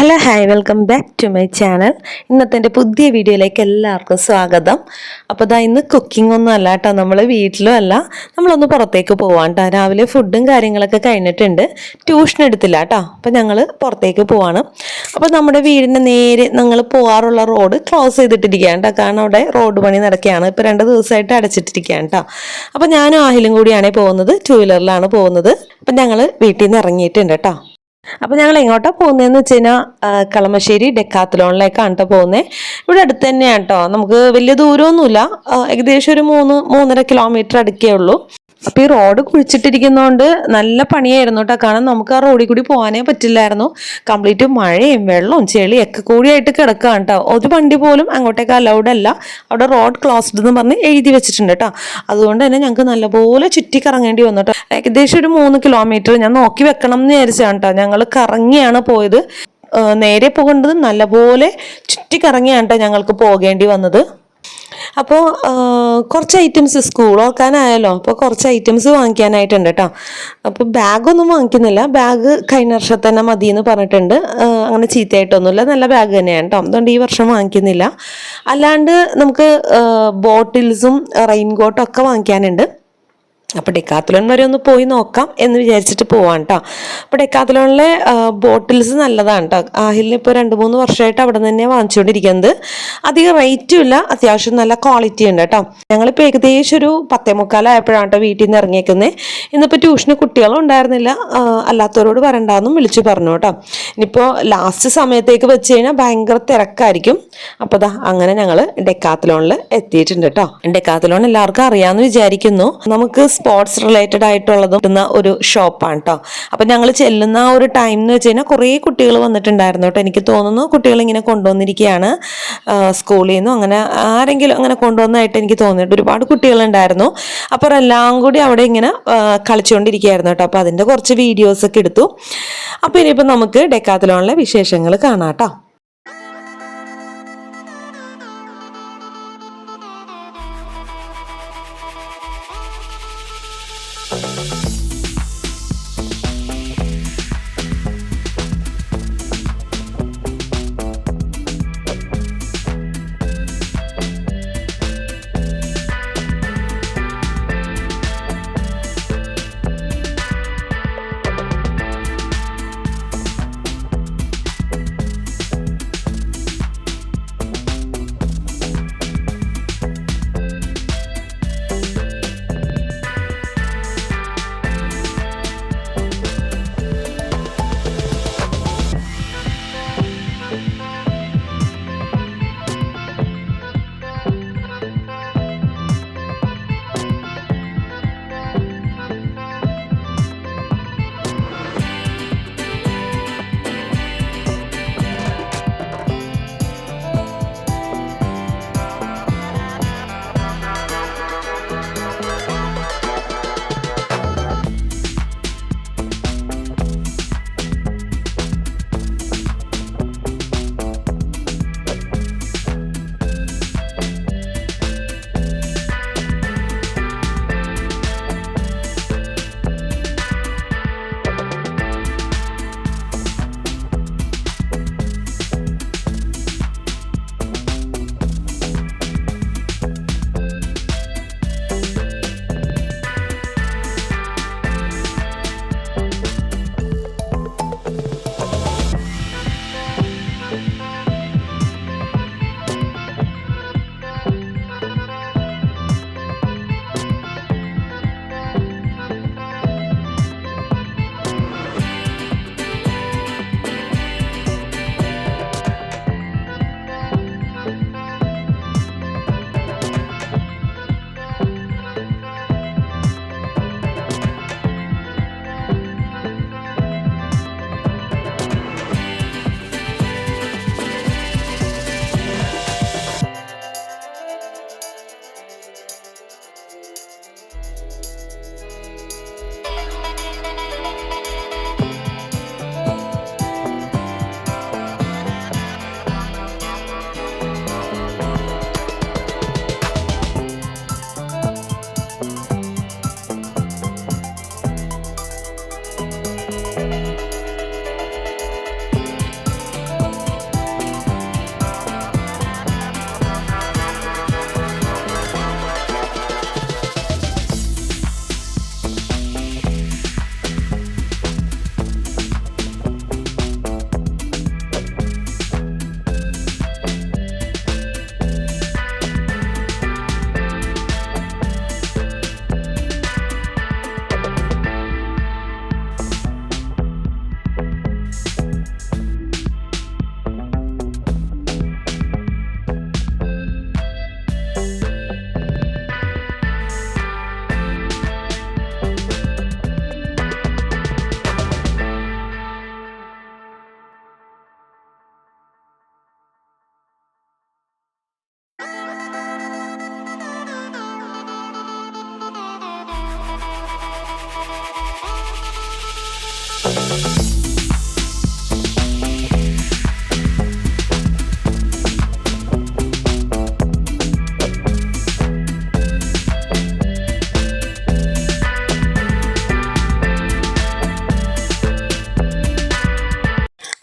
Hello hi welcome back to my channel. ഇന്നത്തെ എൻ്റെ പുതിയ വീഡിയോയിലേക്ക് എല്ലാവർക്കും സ്വാഗതം. അപ്പോൾ ഇന്ന് കുക്കിംഗ് ഒന്നും അല്ല കേട്ടോ, നമ്മൾ വീട്ടിലും അല്ല, നമ്മളൊന്ന് പുറത്തേക്ക് പോവാം കേട്ടോ. രാവിലെ ഫുഡും കാര്യങ്ങളൊക്കെ കഴിഞ്ഞിട്ടുണ്ട്, ട്യൂഷൻ എടുത്തില്ല കേട്ടോ. അപ്പോൾ ഞങ്ങൾ പുറത്തേക്ക് പോവാണ്. അപ്പോൾ നമ്മുടെ വീടിൻ്റെ നേരെ ഞങ്ങൾ പോകാറുള്ള റോഡ് ക്ലോസ് ചെയ്തിട്ടിരിക്കുകയാണ് കേട്ടോ, കാരണം അവിടെ റോഡ് പണി നടക്കുകയാണ്. ഇപ്പോൾ 2 ദിവസമായിട്ട് അടച്ചിട്ടിരിക്കുകയാണ് കേട്ടോ. അപ്പോൾ ഞാനും ആഹിലും കൂടിയാണ് പോകുന്നത്, 2 വീലറിലാണ് പോകുന്നത്. അപ്പം ഞങ്ങൾ വീട്ടിൽ നിന്ന് ഇറങ്ങിയിട്ടുണ്ട് കേട്ടോ. അപ്പോൾ ഞങ്ങൾ എങ്ങോട്ടാണ് പോകുന്നതെന്ന് വെച്ച് കഴിഞ്ഞാൽ കളമശ്ശേരി ഡെക്കാത്തലോണിലേക്കാണ് കേട്ടോ പോകുന്നത്. ഇവിടെ അടുത്ത് തന്നെയാണ് കേട്ടോ, നമുക്ക് വലിയ ദൂരമൊന്നുമില്ല, ഏകദേശം ഒരു 3-3.5 കിലോമീറ്റർ അടുക്കേ ഉള്ളൂ. അപ്പോൾ ഈ റോഡ് കുഴിച്ചിട്ടിരിക്കുന്നതുകൊണ്ട് നല്ല പണിയായിരുന്നു കേട്ടോ, കാരണം നമുക്ക് ആ റോഡിൽ കൂടി പോകാനേ പറ്റില്ലായിരുന്നു. കംപ്ലീറ്റ് മഴയും വെള്ളവും ചെളിയും ഒക്കെ കൂടിയായിട്ട് കിടക്കുകയാണ് കേട്ടോ. ഒരു വണ്ടി പോലും അങ്ങോട്ടേക്ക് അലൗഡ് അല്ല, അവിടെ റോഡ് ക്ലോസ്ഡ് എന്ന് പറഞ്ഞ് എഴുതി വെച്ചിട്ടുണ്ട് കേട്ടോ. അതുകൊണ്ട് തന്നെ ഞങ്ങൾക്ക് നല്ലപോലെ ചുറ്റി കറങ്ങേണ്ടി വന്നു കേട്ടോ. ഏകദേശം ഒരു 3 കിലോമീറ്റർ ഞാൻ നോക്കി വെക്കണം എന്ന് വിചാരിച്ചാണ് കേട്ടോ. ഞങ്ങൾ കറങ്ങിയാണ് പോയത്, നേരെ പോകേണ്ടത് നല്ലപോലെ ചുറ്റി കറങ്ങിയാണ് കേട്ടോ ഞങ്ങൾക്ക് പോകേണ്ടി വന്നത്. അപ്പോൾ കുറച്ച് ഐറ്റംസ് സ്കൂൾ ഓർക്കാനായാലോ, അപ്പോൾ കുറച്ച് ഐറ്റംസ് വാങ്ങിക്കാനായിട്ടുണ്ട് കേട്ടോ. അപ്പോൾ ബാഗൊന്നും വാങ്ങിക്കുന്നില്ല, ബാഗ് കഴിഞ്ഞ വർഷം തന്നെ മതി എന്ന് പറഞ്ഞിട്ടുണ്ട്. അങ്ങനെ ചീത്തയായിട്ടൊന്നുമില്ല, നല്ല ബാഗ് തന്നെയാണ് കേട്ടോ, അതുകൊണ്ട് ഈ വർഷം വാങ്ങിക്കുന്നില്ല. അല്ലാണ്ട് നമുക്ക് ബോട്ടിൽസും റെയിൻകോട്ടും ഒക്കെ വാങ്ങിക്കാനുണ്ട്. അപ്പോൾ ഡെക്കാത്തലോൺ വരെ ഒന്ന് പോയി നോക്കാം എന്ന് വിചാരിച്ചിട്ട് പോവാം കേട്ടോ. അപ്പോൾ ഡെക്കാത്തലോണിലെ ബോട്ടിൽസ് നല്ലതാണ് കേട്ടോ. ആഹിലിന് ഇപ്പോൾ 2-3 വർഷമായിട്ട് അവിടെ നിന്ന് തന്നെയാണ് വാങ്ങിച്ചുകൊണ്ടിരിക്കുന്നത്. അധികം റേറ്റും ഇല്ല, അത്യാവശ്യം നല്ല ക്വാളിറ്റി ഉണ്ട് കേട്ടോ. ഞങ്ങളിപ്പോൾ ഏകദേശം ഒരു 10:45 ആയപ്പോഴാണ് കേട്ടോ വീട്ടിൽ നിന്ന് ഇറങ്ങിയേക്കുന്നത്. ഇന്നിപ്പോൾ ട്യൂഷന് കുട്ടികളും ഉണ്ടായിരുന്നില്ല, അല്ലാത്തവരോട് വരണ്ടാന്നും വിളിച്ചു പറഞ്ഞു കേട്ടോ. ഇനിയിപ്പോൾ ലാസ്റ്റ് സമയത്തേക്ക് വെച്ച് കഴിഞ്ഞാൽ ഭയങ്കര തിരക്കായിരിക്കും. അപ്പോൾ അങ്ങനെ ഞങ്ങൾ ഡെക്കാത്തലോണിൽ എത്തിയിട്ടുണ്ട് കേട്ടോ. ഡെക്കാത്തലോൺ എല്ലാവർക്കും അറിയാമെന്ന് വിചാരിക്കുന്നു. നമുക്ക് സ്പോർട്സ് റിലേറ്റഡ് ആയിട്ടുള്ളത് കിട്ടുന്ന ഒരു ഷോപ്പാണ് കേട്ടോ. അപ്പം ഞങ്ങൾ ചെല്ലുന്ന ആ ഒരു ടൈം എന്ന് വെച്ച് കഴിഞ്ഞാൽ കുറേ കുട്ടികൾ വന്നിട്ടുണ്ടായിരുന്നു കേട്ടോ. എനിക്ക് തോന്നുന്നു കുട്ടികൾ ഇങ്ങനെ കൊണ്ടുവന്നിരിക്കുകയാണ് സ്കൂളിൽ നിന്നും, അങ്ങനെ ആരെങ്കിലും അങ്ങനെ കൊണ്ടുവന്നതായിട്ട് എനിക്ക് തോന്നിയിട്ട് ഒരുപാട് കുട്ടികളുണ്ടായിരുന്നു. അപ്പോൾ എല്ലാം കൂടി അവിടെ ഇങ്ങനെ കളിച്ചുകൊണ്ടിരിക്കുകയായിരുന്നു കേട്ടോ. അപ്പോൾ അതിൻ്റെ കുറച്ച് വീഡിയോസൊക്കെ എടുത്തു. അപ്പോൾ ഇനിയിപ്പോൾ നമുക്ക് ഡെക്കാത്തലോണിലെ വിശേഷങ്ങൾ കാണാം കേട്ടോ.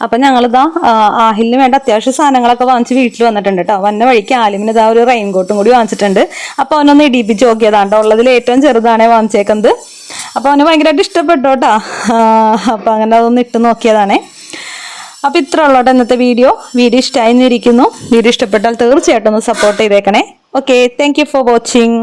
അപ്പം ഞങ്ങളിതാ ആഹിലിന് വേണ്ട അത്യാവശ്യ സാധനങ്ങളൊക്കെ വാങ്ങിച്ച് വീട്ടിൽ വന്നിട്ടുണ്ട് കേട്ടോ. വന്ന വഴിക്ക് ആലിമിന് ഇതാ ഒരു റെയിൻ കോട്ടും കൂടി വാങ്ങിച്ചിട്ടുണ്ട്. അപ്പോൾ അവനൊന്ന് ഇടിപ്പിച്ച് നോക്കിയതാണ് കേട്ടോ. ഉള്ളതിൽ ഏറ്റവും ചെറുതാണേ വാങ്ങിച്ചേക്കുന്നത്. അപ്പോൾ അവന് ഭയങ്കരമായിട്ട് ഇഷ്ടപ്പെട്ടു കേട്ടോ. അപ്പോൾ അങ്ങനെ അതൊന്ന് ഇട്ട് നോക്കിയതാണേ. അപ്പോൾ ഇത്ര ഉള്ളോട്ടെ ഇന്നത്തെ വീഡിയോ ഇഷ്ടമായിരിക്കുന്നു. വീഡിയോ ഇഷ്ടപ്പെട്ടാൽ തീർച്ചയായിട്ടും ഒന്ന് സപ്പോർട്ട് ചെയ്തേക്കണേ. Okay, thank you for watching.